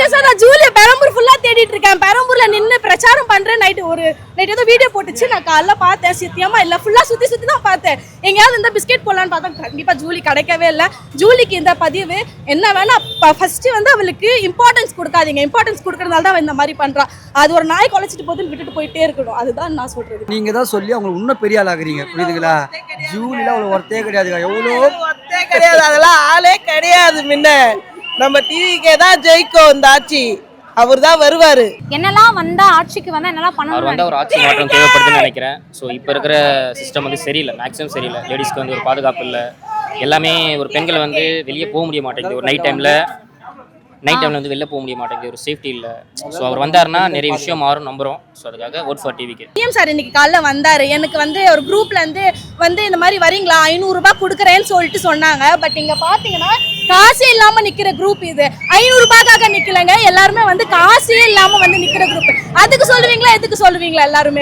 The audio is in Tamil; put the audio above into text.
சீரியஸா நான் ஜூலிய பெரம்பூர் ஃபுல்லா தேடிட்டு இருக்கேன். பெரம்பூர்ல நின்னு பிரச்சாரம் பண்றேன். நைட் ஏதோ வீடியோ போட்டுச்சு. நான் காலைல பார்த்தேன். சத்தியமா இல்ல, ஃபுல்லா சுத்தி தான் பார்த்தேன். எங்கயாவது இந்த பிஸ்கெட் போடலான்னு பார்த்தா கண்டிப்பா ஜூலி கிடைக்கவே இல்லை. ஜூலிக்கு இந்த பதிவு என்ன வேணா, ஃபர்ஸ்ட் வந்து அவளுக்கு இம்பார்ட்டன்ஸ் கொடுக்காதீங்க. இம்பார்ட்டன்ஸ் கொடுக்கறதால தான் இந்த மாதிரி பண்றா. அது ஒரு நாய் குலைச்சிட்டு போதுன்னு விட்டுட்டு போயிட்டே இருக்கணும். அதுதான் நான் சொல்றது. நீங்க தான் சொல்லி அவங்க இன்னும் பெரிய ஆளாக்குறீங்க, புரியுதுங்களா? ஜூலில அவ்வளவு ஒருத்தே கிடையாதுங்க. எவ்வளோ ஒருத்தே கிடையாது, அதெல்லாம் ஆளே கிடையாது. முன்ன நம்ம டிவிக்கே தான் ஜெயிக்கும் இந்த ஆட்சி. அவர் தான் வருவாரு. என்னெல்லாம் வந்தா ஆட்சிக்கு வந்தா என்னெல்லாம் பண்ணணும்? அவர் வந்து ஒரு ஆட்சி மாற்றம் தேவைப்படுதுன்னு நினைக்கிறேன். ஸோ இப்போ இருக்கிற சிஸ்டம் வந்து சரியில்லை, மேக்ஸிமம் சரியில்லை. லேடிஸ்க்கு வந்து ஒரு பாதுகாப்பு இல்லை. எல்லாமே ஒரு பெண்கள் வந்து வெளியே போக முடிய மாட்டேங்குது. ஒரு நைட் டைமில் வந்து வெளில போக முடிய மாட்டேங்குது. ஒரு சேஃப்டி இல்லை. ஸோ அவர் வந்தாருன்னா நிறைய விஷயம் மாறும் நம்புறோம். ஸோ அதுக்காக ஓட் ஃபார் டிவிக்கு. பிஎம் சார் இன்னைக்கு காலைல வந்தாரு. எனக்கு வந்து ஒரு குரூப்ல வந்து இந்த மாதிரி வரீங்களா, 500 ரூபாய் கொடுக்குறேன்னு சொல்லிட்டு சொன்னாங்க. பட் இங்க பாத்தீங்கன்னா காசே இல்லாம நிக்கிற குரூப் இது. 500 ரூபாய்க்காக நிக்கலங்க, எல்லாருமே வந்து காசே இல்லாம வந்து நிக்கிற குரூப். அதுக்கு சொல்லுவீங்களா, எதுக்கு சொல்லுவீங்களா எல்லாருமே?